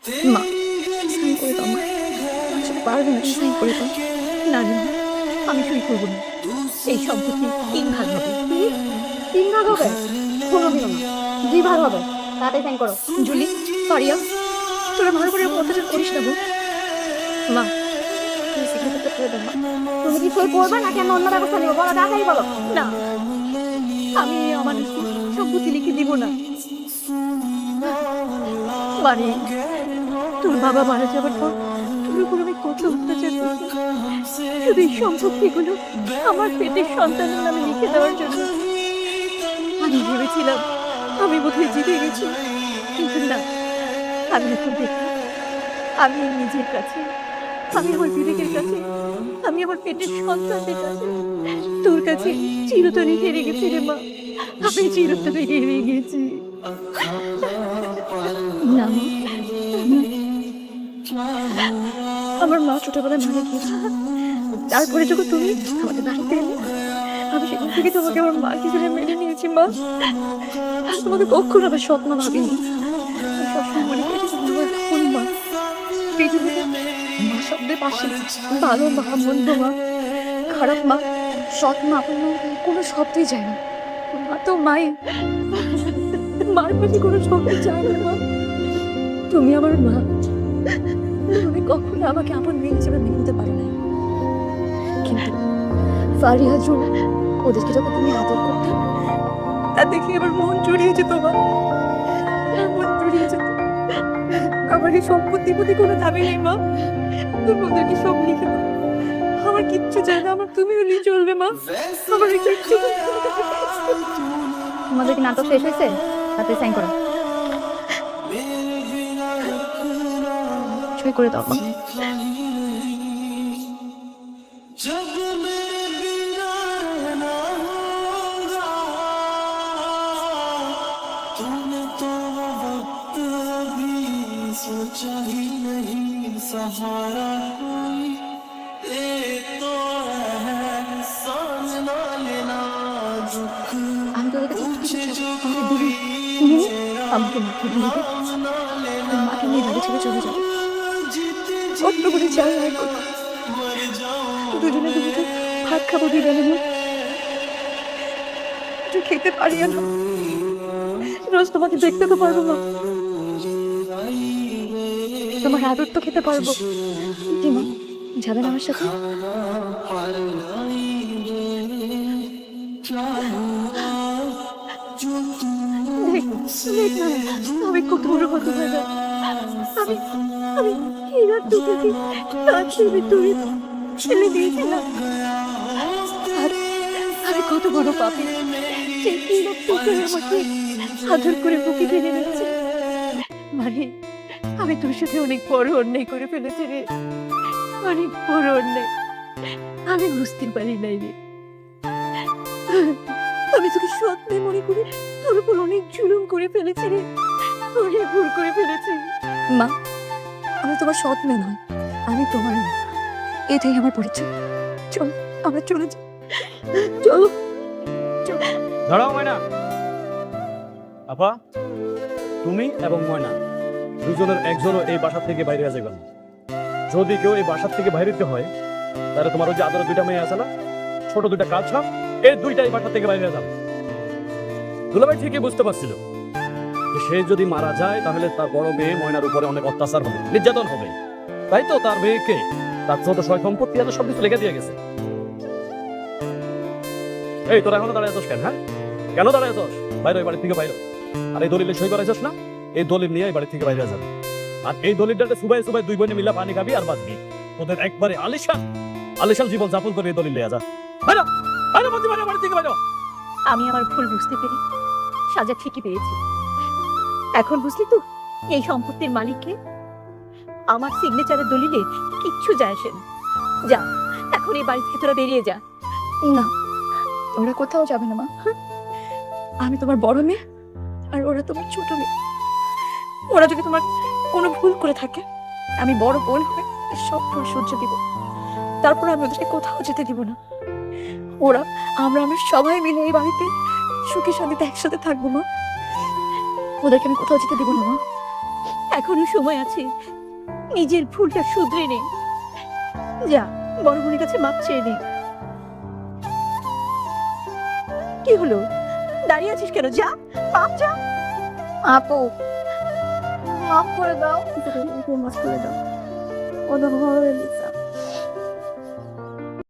মা, সাইন করে দাও মা। আসলে পারবে না, সাইন করে দাও। না রে মা, আমি সই করবো না। এই সম্পত্তি 3 ভাগ হবে। কি? 3 ভাগ হবে? কোনোদিনও না, 2 ভাগ হবে। তাতে সাইন করো। জুলি, ফারিয়া, তোরা ভালো করে অত্যাচার করিস না গো। মা, তুমি সিগনেচারটা করে দাও মা। তুমি কি সই করবে নাকি আমি অন্য ব্যবস্থা নিবো? বলো, তাড়াতাড়ি বলো। না, আমি আমার সম্পত্তি লিখে দিব না। মানে তোর বাবা মারা যাবার পর তোর উপর আমি কত অত্যাচার করছি, শুধু এই সম্পত্তিগুলো আমার পেটের সন্তানের নামে লিখে দেওয়ার জন্য। আমি ভেবেছিলাম আমি বোধহয় জিতে গেছি, কিন্তু না। আমি এখন দেখি আমি নিজের কাছে, আমি আমার বিবেকের কাছে, আমি আমার পেটের সন্তানদের কাছে, তোর কাছে চিরতরে হেরে গেছি রে মা। আমি চিরতরে হেরে গেছি। না মা, আমার মা ছোটবেলায় মারা গিয়েছিল। তারপরে যখন তুমি আমাদের বাড়িতে এলে, আমি সেখান থেকে তোমাকে আমার মা হিসেবে মেনে নিয়েছি মা। আর তোমাকে কখনো আমার স্বপ্ন ভাবিনি। আমি সবসময় মনে করেছি তুমি আমার আপন মা। পৃথিবীতে মা শব্দের পাশে ভালো মা, মন্দ মা, খারাপ মা, সৎ মা, আপন মা কোনো শব্দই যায় না। মা তো মাই, মার পাশে কোনো শব্দ যায় না মা। তুমি আমার মা, তুমি কখনো আমাকে আপন মেয়ে হিসেবে মেনে নিতে পারো না। কিন্তু ফারিয়া, জুন, ওদেরকে যখন তুমি আদর করতে, তা দেখে আমার মন জুড়িয়ে যেত মা। মন জুড়িয়ে যেত। আমার এই সম্পত্তির প্রতি কোনো দাবি নেই মা। তুমি ওদেরকে সব লিখে দাও। আমার কিচ্ছু চাই না, আমার তুমি হলেই চলবে মা। আমার কিচ্ছু চাই না। তোমাদের কি নাটক শেষ হয়েছে? তাতে সাইন করো। সই করে দাও মা। जब मेरे बिना रहना होगा, तूने तो वो वक्त अभी सोचा ही नहीं, सहारा कोई ये तो है, समझना लेना दुख আমি তোদের কাছে কি पूछे চাই? जो আমাকে कोई দিবি? तेरा আমাকে মাকে দিয়ে দে। नाम ना लेना, আমি মাকে নিয়ে বাড়ি ছেড়ে চলে যাবো। जीते কত করে চাই আর কত मर जाऊं দুজনে দুজনে ভাত খাবো বিরিয়ানি মা। একটু খেতে পারি না, রোজ তোমাকে দেখতে তো পারবো না, তোমার আদর তো খেতে পারবো। কি মা, যাবেন আমার সাথে? দেখ, দেখ না, আমি কত বড় কথা হয়ে যায়। আমি আমি হীরার দুটোকে কাছের ভিতরে ফেলে দিয়েছিলাম। আর আমি কত বড় পাপী, যে হীরার দুটো আমাকে আদর করে বুকে টেনে নিচ্ছে। মানে আমি তোর সাথে অনেক বড় অন্যায় করে ফেলেছি রে, অনেক বড় অন্যায়। আমি বুঝতে পারি নাই রে। আমি তোকে স্বপ্নে মনে করি তোর উপর অনেক জুলুম করে ফেলেছি রে, অনেক ভুল করে ফেলেছি। মা, আমি তোমার সৎ মেয়ে নয়, আমি তোমার মেয়ে। এটাই আমার পরিচয়। চল, আমরা চলে যাই। চলো, চলো। দাঁড়াও ময়না। আপা, তুমি এবং ময়না দুজনের একজনও এই বাসা থেকে বাইরে যাবেন। যদি কেউ এই বাসার থেকে বাইরে যেতে হয়, তাহলে তোমার ওই যে আদরের 2টা মেয়ে আছে না, ছোট 2টা কাজ সব, এই 2টাই বাসা থেকে বাইরে যাবে। দুলাভাই ঠিকই বুঝতে পারছিল যে সে যদি মারা যায় তাহলে তার বড় মেয়ে ময়নার উপরে অনেক অত্যাচার হবে, নির্যাতন হবে। তাই তো তার মেয়েকে তার যত সয় সম্পত্তি আছে সবকিছু লিখে দিয়ে গেছে। এই তোরা এখনো দাঁড়ায় আছিস কেন? হ্যাঁ, কেন দাঁড়ায় আছিস? বাইরে, ওই বাড়ি থেকে বাইরে। আর এই দলিলে সই করাইছিস না, এই দলিল নিয়ে এই বাড়ি থেকে বাইরে যাবে। আর এই দলিলটাতে সুবাই সুবাই 2 বোনে মিলা পানি খাবি আর বাঁচবি। তোদের একবারে আলিশান আলিশান জীবন যাপন করে এই দলিল নিয়ে যা। বাইরে বাইরে, বলছি বাইরে, বাড়ি থেকে বাইরে। আমি আমার ভুল বুঝতে পেরে সাজা ঠিকই পেয়েছি। এখন বুঝলি তো এই সম্পত্তির মালিককে? আমার সিগনেচারের দলিলে কিচ্ছু যায় আসে না। যা, এখন এই বাড়ি থেকে তোরা বেরিয়ে যা। না, ওরা কোথাও যাবে না মা। আমি তোমার বড় মেয়ে আর ওরা তোমার ছোট মেয়ে। ওরা যদি তোমার কোনো ভুল করে থাকে, আমি বড় বোন হয়ে সব ভুল সহ্য দিব। তারপর আমি ওদেরকে কোথাও যেতে দিব না। ওরা আমরা সবাই মিলে এই বাড়িতে সুখে শান্তিতে একসাথে থাকবো মা। ওদেরকে আমি কোথাও যেতে দিব না মা। এখনো সময় আছে, নিজের ভুলটা শুধরে নে। যা বড় বোনের কাছে মাপ চেয়ে নে। কি হলো, দাঁড়িয়ে আছিস কেন? যা, মাপ যা। আপু মাফ করে দাও, মাফ করে দাও। ও তো ভালো লেগেছে।